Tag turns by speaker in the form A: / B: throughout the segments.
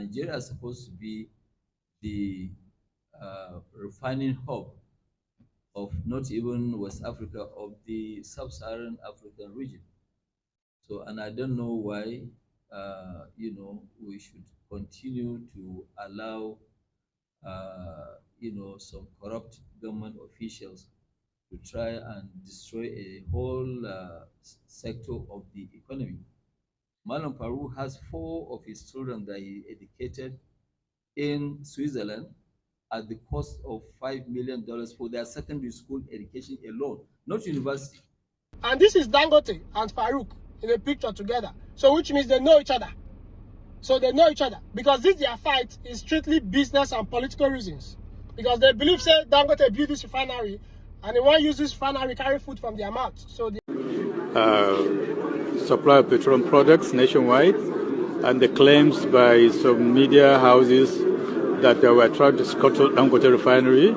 A: Nigeria is supposed to be the refining hub of not even West Africa, of the sub-Saharan African region. So, and I don't know why, we should continue to allow, some corrupt government officials to try and destroy a whole sector of the economy. Malam Paru has four of his children that he educated in Switzerland at the cost of $5 million for their secondary school education alone, not university.
B: And this is Dangote and Farouk in a picture together. So which means they know each other. So they know each other. Because this their fight is strictly business and political reasons. Because they believe, say, Dangote built this refinery and they want to use this refinery carry food from their mouth. So they
C: supply of petroleum products nationwide, and the claims by some media houses that they were trying to scuttle Dangote refinery,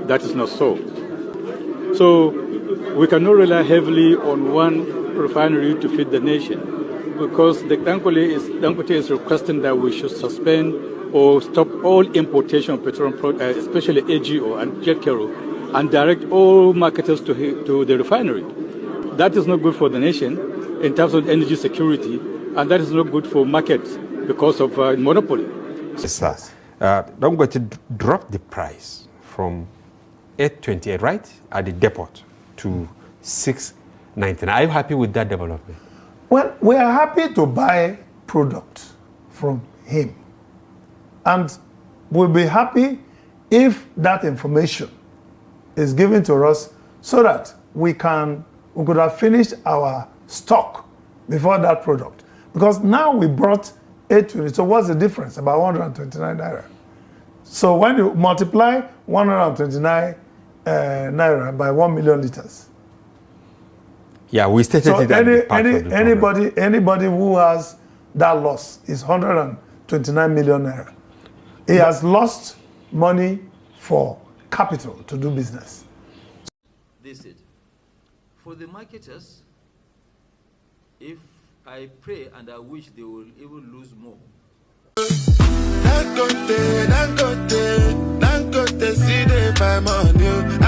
C: that is not so. So we cannot rely heavily on one refinery to feed the nation, because the Dangote is requesting that we should suspend or stop all importation of petroleum products, especially AGO and jet kero, and direct all marketers to the refinery. That is not good for the nation in terms of energy security, and that is not good for markets because of monopoly.
D: Yes, Dangote dropped the price from 828, right, at the depot to 619. Are you happy with that development?
E: Well, we are happy to buy product from him, and we'll be happy if that information is given to us so that we could have finished our stock before that product. Because now we brought 820, so what's the difference? About 129 naira. So when you multiply 129 naira by 1 million liters.
D: Yeah, we stated
E: so
D: that
E: anybody who has that loss is 129 million naira. He has lost money for capital to do business.
A: They said, for the marketers, if I pray and I wish they will even lose more.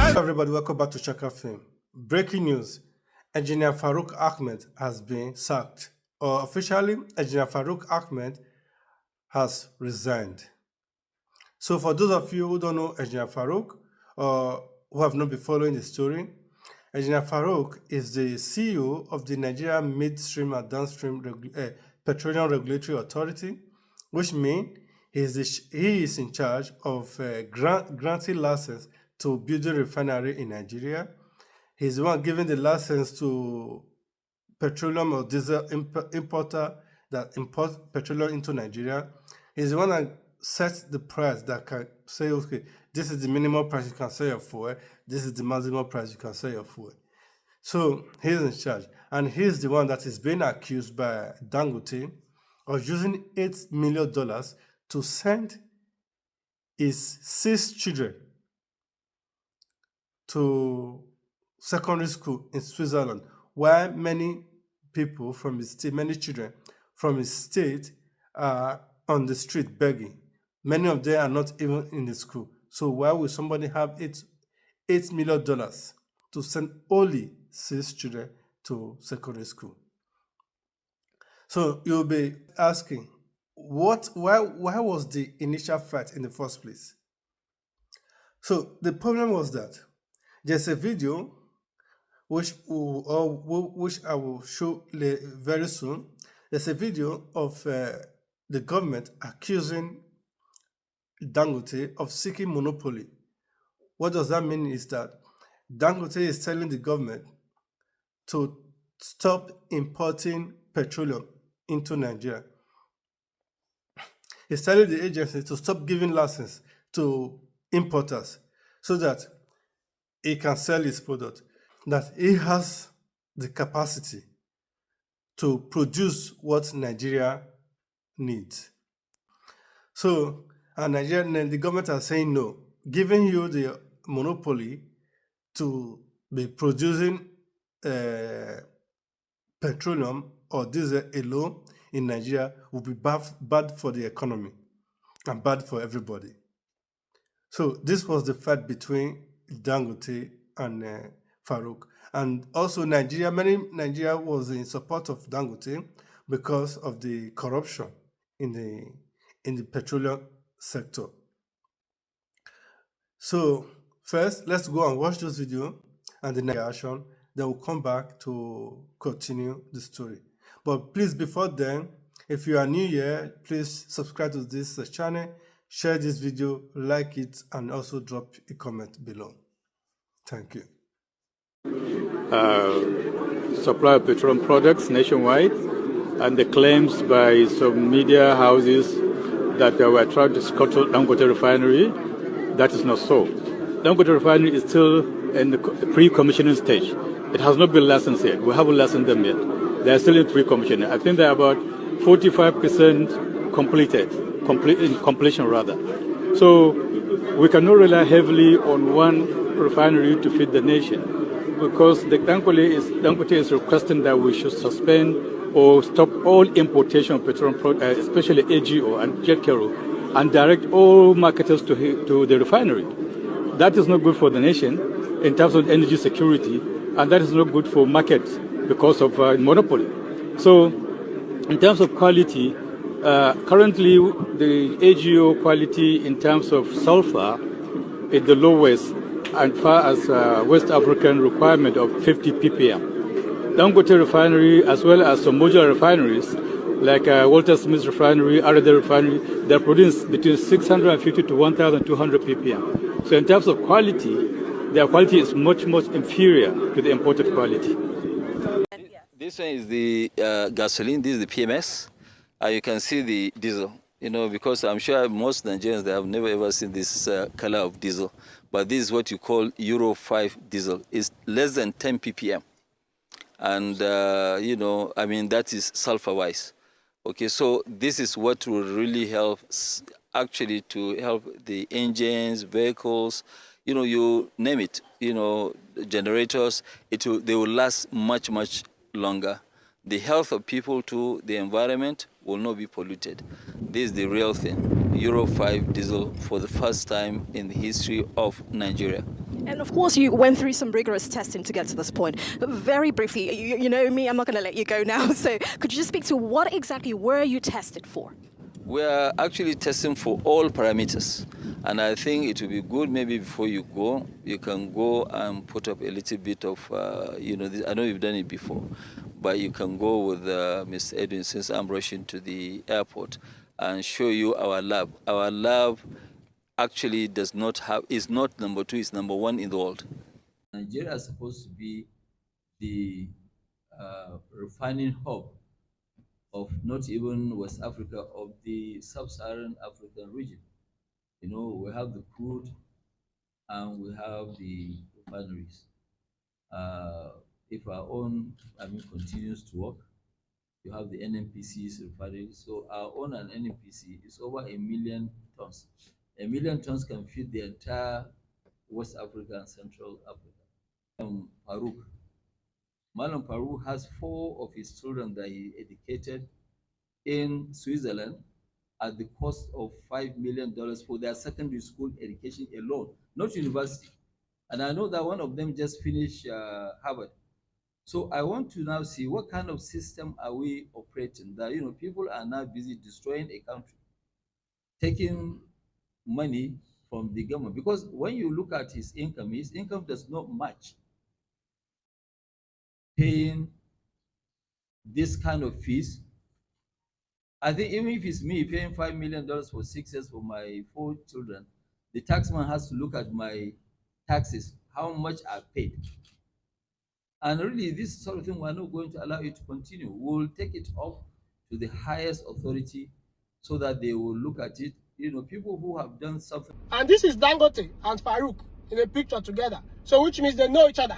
F: Hello everybody, welcome back to Chaka Film. Breaking news, Engineer Farouk Ahmed has been sacked. Or officially, Engineer Farouk Ahmed has resigned. So for those of you who don't know Engineer Farouk, or who have not been following the story, Engineer Farouk is the CEO of the Nigeria Midstream and Downstream Petroleum Regulatory Authority, which means he is in charge of granting license to build a refinery in Nigeria. He's the one giving the license to petroleum or diesel importer that imports petroleum into Nigeria. He's the one that sets the price that can say, okay, this is the minimum price you can sell your fuel, this is the maximum price you can sell your fuel. So he's in charge. And he's the one that is being accused by Dangote of using $8 million to send his 6 children to secondary school in Switzerland, while many people from his state, many children from his state are on the street begging. Many of them are not even in the school. So why would somebody have $8 million to send only 6 children to secondary school? So you'll be asking, why was the initial fight in the first place? So the problem was that there's a video which I will show very soon. There's a video of the government accusing Dangote of seeking monopoly. What does that mean is that Dangote is telling the government to stop importing petroleum into Nigeria. He's telling the agency to stop giving license to importers so that he can sell his product, that he has the capacity to produce what Nigeria needs. So, and the government are saying no, giving you the monopoly to be producing petroleum or diesel alone in Nigeria will be bad for the economy. and bad for everybody. So this was the fight between Dangote and Farouk. And also Nigeria was in support of Dangote because of the corruption in the petroleum sector. So first, let's go and watch this video and the reaction. Then we'll come back to continue the story. But please, before then, if you are new here, please subscribe to this channel, share this video, like it, and also drop a comment below. Thank you.
C: Supply of petroleum products nationwide, and the claims by some media houses that we are trying to scuttle Dangote refinery. That is not so. Dangote refinery is still in the pre-commissioning stage. It has not been licensed yet. We haven't licensed them yet. They are still in pre-commissioning. I think they are about 45% completion rather. So we cannot rely heavily on one refinery to feed the nation, because the Dangote is requesting that we should suspend or stop all importation of petroleum products, especially AGO and jet fuel, and direct all marketers to the refinery. That is not good for the nation in terms of energy security, and that is not good for markets because of monopoly. So in terms of quality, currently the AGO quality in terms of sulfur is the lowest as far as West African requirement of 50 ppm. Dangote refinery, as well as some modular refineries like Walter Smith refinery, RD refinery, they produce between 650 to 1,200 ppm. So in terms of quality, their quality is much, much inferior to the imported quality.
A: This one is the gasoline, this is the PMS. You can see the diesel, because I'm sure most Nigerians, they have never ever seen this color of diesel. But this is what you call Euro 5 diesel. It's less than 10 ppm. And, that is sulfur-wise. Okay, so this is what will really help, actually, to help the engines, vehicles, you name it, generators, they will last much, much longer. The health of people to the environment will not be polluted. This is the real thing. Euro 5 diesel for the first time in the history of Nigeria.
G: And of course, you went through some rigorous testing to get to this point. But very briefly, you know me, I'm not going to let you go now. So could you just speak to what exactly were you tested for?
A: We are actually testing for all parameters. And I think it will be good maybe before you go, you can go and put up a little bit of, I know you've done it before, but you can go with Mr. Edwin, since I'm rushing to the airport, and show you our lab. Our lab actually is not number 2, it's number 1 in the world. Nigeria is supposed to be the refining hub of not even West Africa, of the sub-Saharan African region. We have the crude and we have the refineries. If our own continues to work, you have the NNPC's refinery. So our own and NNPC is over 1 million tons. 1 million tons can feed the entire West Africa and Central Africa. Farouk. Malam Farouk has 4 of his children that he educated in Switzerland at the cost of $5 million for their secondary school education alone, not university. And I know that one of them just finished Harvard. So I want to now see what kind of system are we operating that, people are now busy destroying a country, taking money from the government. Because when you look at his income does not match paying this kind of fees. I think even if it's me paying $5 million for 6 years for my 4 children, the taxman has to look at my taxes, how much I paid. And really, this sort of thing, we're not going to allow it to continue. We'll take it up to the highest authority so that they will look at it. People who have done something.
B: And this is Dangote and Farouk in a picture together. So which means they know each other.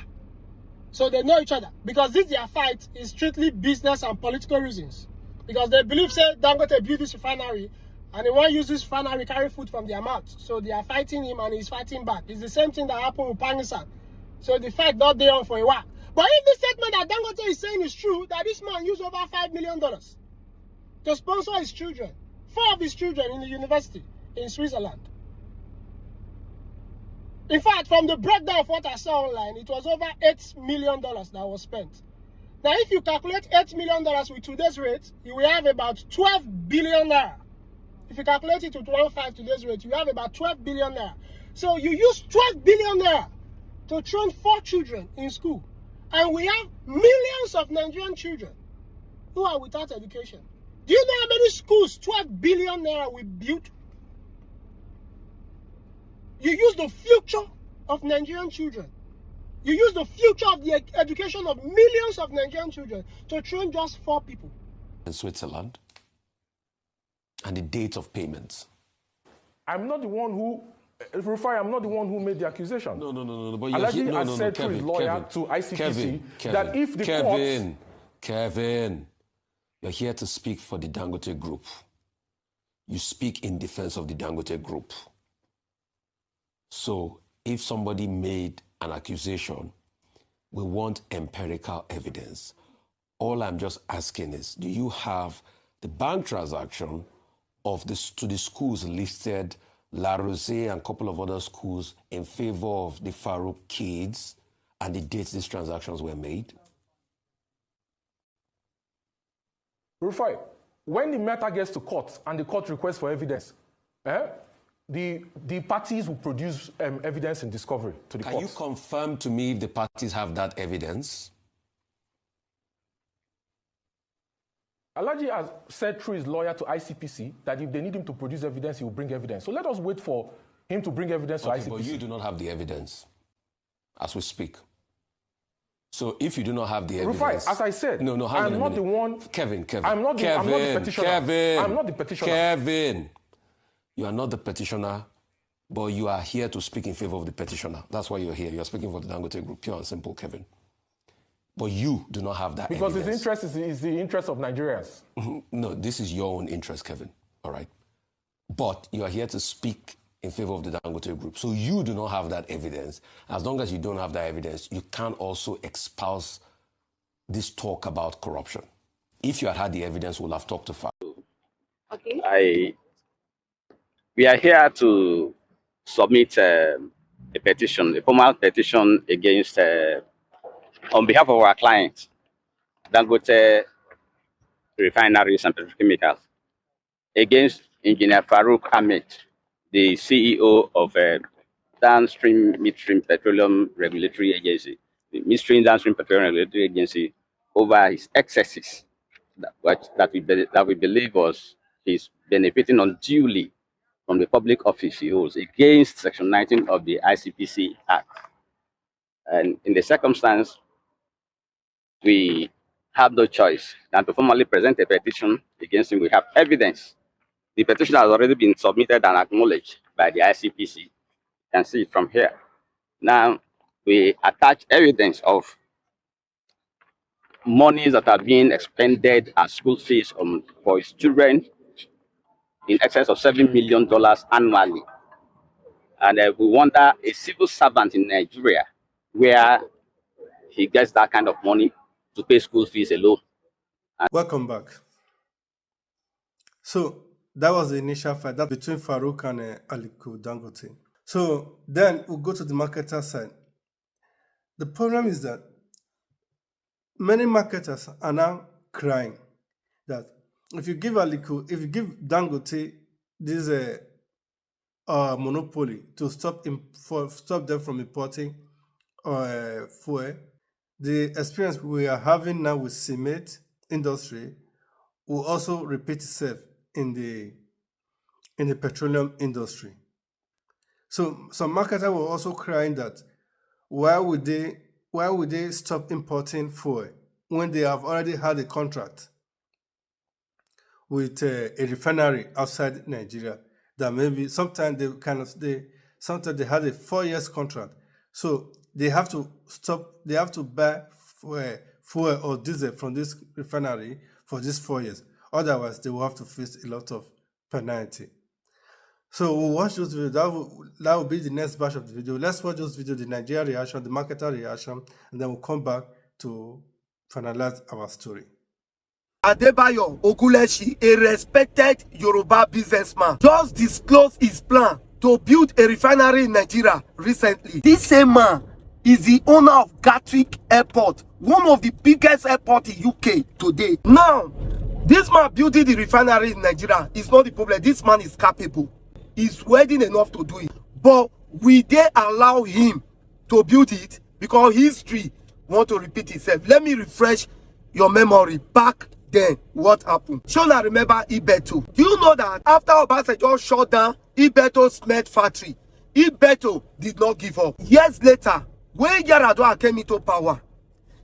B: So they know each other. Because their fight is strictly business and political reasons. Because they believe, say, Dangote built this refinery and they want to use this refinery carry food from their mouth. So they are fighting him and he's fighting back. It's the same thing that happened with Pangisan. So the fight not there on for a while. But if the statement that Dangote is saying is true, that this man used over $5 million to sponsor his children, 4 of his children in the university, in Switzerland. In fact, from the breakdown of what I saw online, it was over $8 million that was spent. Now, if you calculate $8 million with today's rate, you will have about 12 billion naira. If you calculate it with 1.5 today's rate, you have about 12 billion naira. So you use 12 billion naira to train 4 children in school. And we have millions of Nigerian children who are without education. Do you know how many schools 12 billion naira we built? You use the future of Nigerian children. You use the future of the education of millions of Nigerian children to train just 4 people.
H: In Switzerland, and the date of payments.
I: I'm not the one who, Rufai, I'm not the one who made the accusation.
H: No. But
I: Alhaji has said to his lawyer, to ICPC, that if the
H: Kevin, you're here to speak for the Dangote Group. You speak in defense of the Dangote Group. So if somebody made an accusation, we want empirical evidence. All I'm just asking is, do you have the bank transaction of this to the schools listed, La Rose and a couple of other schools in favor of the Farouk kids and the dates these transactions were made?
I: Rufai, when the matter gets to court and the court requests for evidence, the parties will produce evidence in discovery to the court.
H: Can you confirm to me if the parties have that evidence?
I: Alhaji has said through his lawyer to ICPC that if they need him to produce evidence, he will bring evidence. So let us wait for him to bring evidence to ICPC.
H: But you do not have the evidence as we speak. So if you do not have the evidence...
I: Rufai, as I said,
H: I'm
I: not the one...
H: Kevin.
I: I'm not the petitioner. I'm not the petitioner.
H: Kevin, you are not the petitioner, but you are here to speak in favor of the petitioner. That's why you're here. You're speaking for the Dangote Group, pure and simple, Kevin. But you do not have that
I: because
H: evidence.
I: His interest is the interest of Nigerians.
H: No, this is your own interest, Kevin. All right? But you are here to speak in favor of the Dangote Group. So you do not have that evidence. As long as you don't have that evidence, you can't also espouse this talk about corruption. If you had the evidence, we'll have talked to Farouk.
J: Okay. We are here to submit a petition, a formal petition against, on behalf of our clients, Dangote Refineries and Petrochemicals, against Engineer Farouk Ahmed, the CEO of Downstream Midstream Petroleum Regulatory Agency, the Midstream Downstream Petroleum Regulatory Agency, over his excesses that we believe was he's benefiting unduly from the public office he holds against Section 19 of the ICPC Act. And in the circumstance, we have no choice than to formally present a petition against him. We have evidence. The petition has already been submitted and acknowledged by the ICPC. You can see it from here. Now, we attach evidence of monies that are being expended as school fees for his children in excess of $7 million annually. And we wonder, a civil servant in Nigeria, where he gets that kind of money to pay school fees alone.
F: Welcome back. So that was the initial fight that between Farouk and Aliko Dangote. So then we'll go to the marketer side. The problem is that many marketers are now crying that if you give Dangote this monopoly to stop them from importing fuel, the experience we are having now with cement industry will also repeat itself in the petroleum industry. So some marketers were also crying that why would they stop importing fuel when they have already had a contract with a refinery outside Nigeria that maybe sometimes they had a 4 years contract. So they have to buy fuel or diesel from this refinery for these 4 years. Otherwise, they will have to face a lot of penalty. So we'll watch those videos. That will be the next batch of the video. Let's watch those videos, the Nigeria reaction, the marketer reaction, and then we'll come back to finalize our story.
K: Adebayo Oguleshi, a respected Yoruba businessman, just disclosed his plan to build a refinery in Nigeria recently. This same man is the owner of Gatwick Airport, one of the biggest airports in UK today. Now, this man building the refinery in Nigeria is not the problem. This man is capable. He's worthy enough to do it. But will they allow him to build it? Because history want to repeat itself. Let me refresh your memory. Back then, what happened? Shona, remember Ibeto. Do you know that after Obasanjo shut down Ibeto cement factory, Ibeto did not give up? Years later, when Yaradua came into power,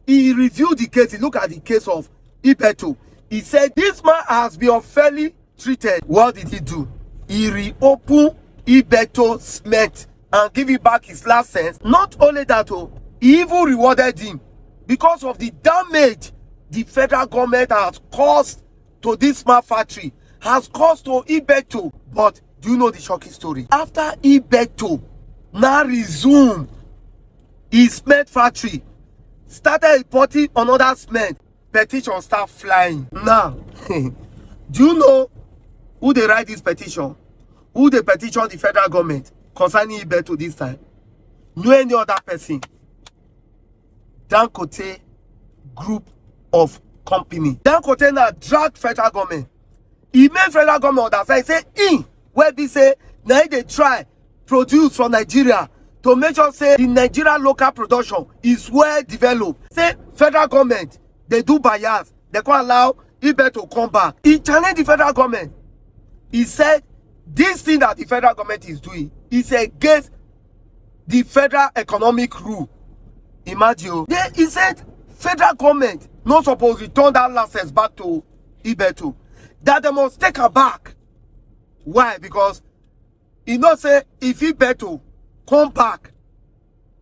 K: he reviewed the case. He looked at the case of Ibeto. He said, this man has been unfairly treated. What did he do? He reopened Ibeto cement and give it back his license. Not only that, he even rewarded him because of the damage the federal government has caused to this smart factory, has caused to Ibeto. But do you know the shocking story? After Ibeto now resumed his cement factory, started importing another cement, petition start flying. Now, do you know who they write this petition? Who they petition the federal government concerning Ibeto this time? No any other person. Dangote Group of Company. Dangote now drag federal government. He made federal government understand, say, where they say, now they try produce from Nigeria to make sure say the Nigeria local production is well developed. Say federal government, they do bias, they can't allow Ibeto to come back. He challenged the federal government. He said, this thing that the federal government is doing is against the federal economic rule. Imagine. Then he said, federal government not supposed to return that license back to Ibeto. That they must take her back. Why? Because he not say if Ibeto come back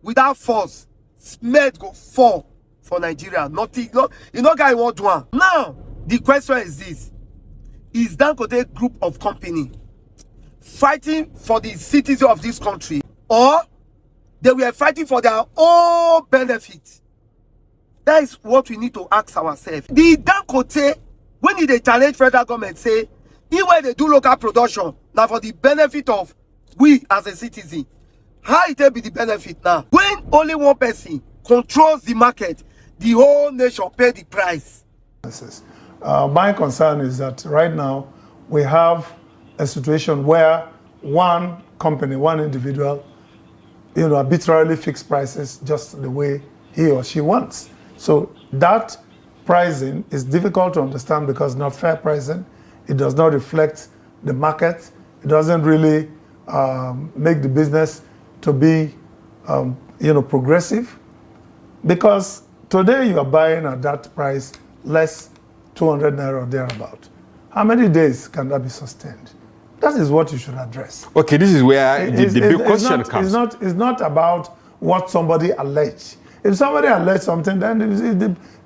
K: without force, cement go fall for Nigeria. Nothing, you know guy want one. Now, the question is this. Is Dangote Group of Company fighting for the citizens of this country, or they were fighting for their own benefit? That is what we need to ask ourselves. The Dangote, when they challenge federal government, say, even when they do local production, now for the benefit of we as a citizen, how it will be the benefit now? When only one person controls the market, the whole nation pay the price.
E: My concern is that right now we have a situation where one company, one individual, arbitrarily fix prices just the way he or she wants. So that pricing is difficult to understand because it's not fair pricing. It does not reflect the market. It doesn't really make the business to be, progressive. Because today you are buying at that price less 200 naira or thereabout. How many days can that be sustained? That is what you should address.
D: Okay, this is where the big question comes.
E: It's not about what somebody alleged. If somebody alleged something, then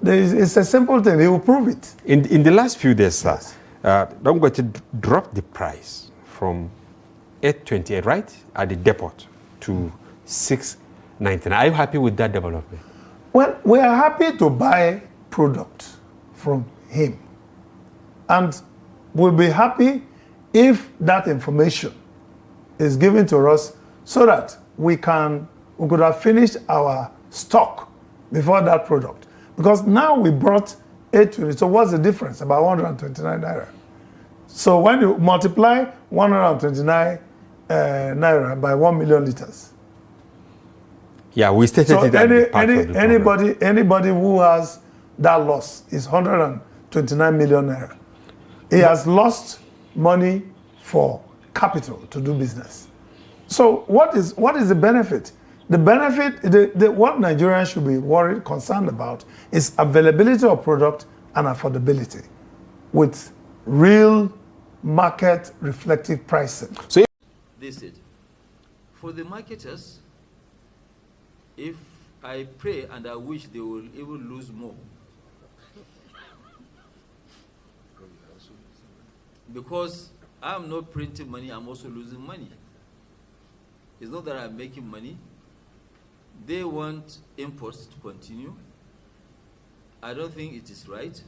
E: it's a simple thing. He will prove it.
D: In the last few days, sir, Dangote dropped the price from 828, right, at the depot to 699. Are you happy with that development?
E: Well, we are happy to buy product from him. And we'll be happy if that information is given to us so that we could have finished our stock before that product. Because now we brought 820. So what's the difference? About 129 naira. So when you multiply 129 naira by 1 million liters.
D: Yeah, we stated
E: so
D: that
E: anybody who has that loss is 129 million naira. He has lost money for capital to do business. So what is the benefit? The benefit, what Nigerians should be concerned about is availability of product and affordability with real market reflective pricing.
A: So they said, for the marketers, if I pray and I wish they will even lose more, because I'm not printing money, I'm also losing money. It's not that I'm making money. They want imports to continue. I don't think it is right.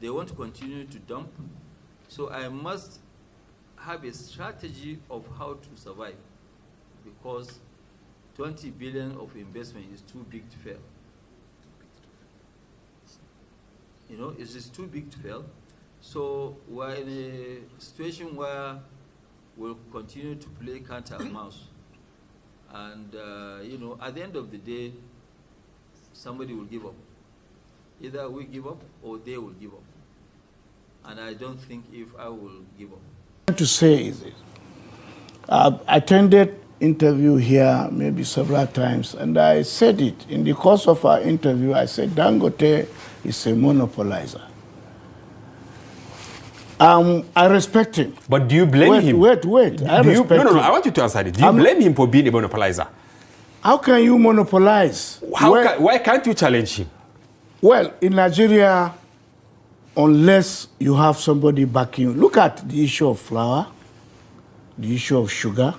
A: they want to continue to dump. So I must have a strategy of how to survive, because 20 billion of investment is too big to fail. You know, it is too big to fail. So we're in a situation where we'll continue to play cat and mouse. And, you know, at the end of the day, somebody will give up. Either we give up or they will give up. And I don't think if I will give up.
L: What to say is this. I've attended interview here maybe several times, and I said it. In the course of our interview, I said Dangote is a monopolizer. I respect him.
D: But do you blame him?
L: Wait. I respect him.
D: No, I want you to answer it. Do you blame him for being a monopolizer?
L: How can you monopolize?
D: Why can't you challenge him?
L: Well, in Nigeria, unless you have somebody backing you, look at the issue of flour, the issue of sugar,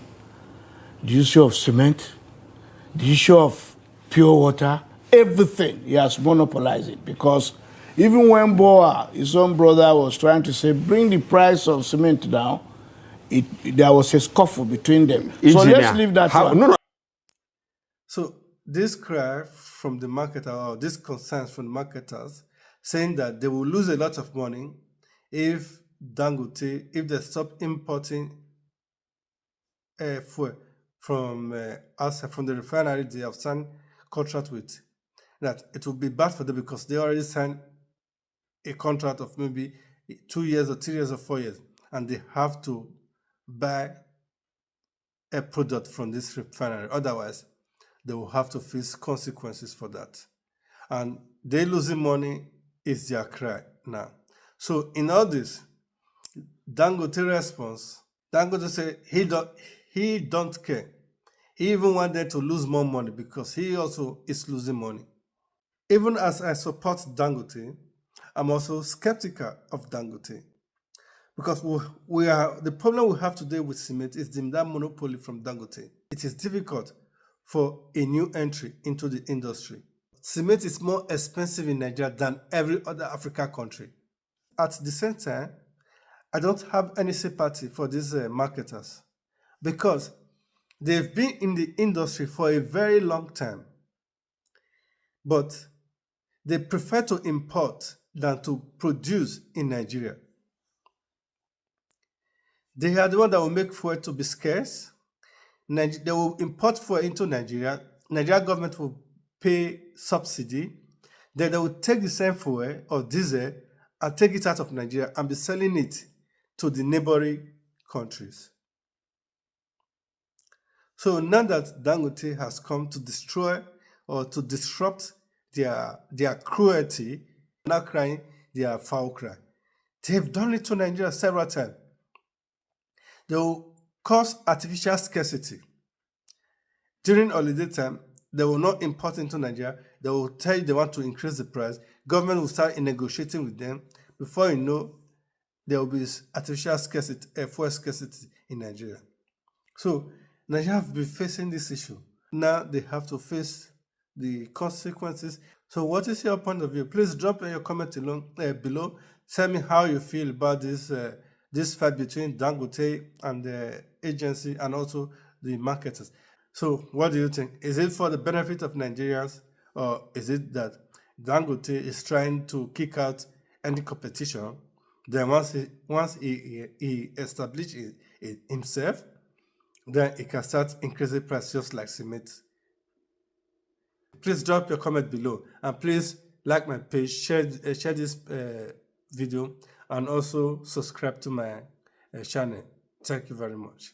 L: the issue of cement, the issue of pure water, everything. He has monopolized it, because even when Boa, his own brother, was trying to say, bring the price of cement down, there was a scuffle between them. So let's leave that one.
D: No.
F: So this cry from the marketer, or this concerns from the marketers, saying that they will lose a lot of money if Dangote, if they stop importing fuel from the refinery they have signed contract with, that it will be bad for them because they already signed a contract of maybe 2 years or 3 years or 4 years, and they have to buy a product from this refinery. Otherwise, they will have to face consequences for that. And they losing money is their cry now. So in all this, Dangote response, Dangote say he don't care. He even wanted to lose more money because he also is losing money. Even as I support Dangote, I'm also skeptical of Dangote, because the problem we have today with cement is that monopoly from Dangote. It is difficult for a new entry into the industry. Cement is more expensive in Nigeria than every other African country. At the same time, I don't have any sympathy for these marketers, because they've been in the industry for a very long time, but they prefer to import than to produce in Nigeria. They are the one that will make fuel to be scarce. They will import fuel into Nigeria. Nigeria government will pay subsidy. Then they will take the same fuel or diesel and take it out of Nigeria and be selling it to the neighboring countries. So now that Dangote has come to destroy or to disrupt their cruelty, now crying their foul cry. They've done it to Nigeria several times. They will cause artificial scarcity. During holiday time, they will not import into Nigeria. They will tell you they want to increase the price. Government will start negotiating with them. Before you know, there will be artificial scarcity, fuel scarcity in Nigeria. So Nigeria have been facing this issue. Now they have to face the consequences. So what is your point of view? Please drop your comment below. Tell me how you feel about this fight between Dangote and the agency and also the marketers. So what do you think? Is it for the benefit of Nigerians, or is it that Dangote is trying to kick out any competition? Then once he establishes it himself, then he can start increasing price just like cement. Please drop your comment below, and please like my page, share this video, and also subscribe to my channel. Thank you very much.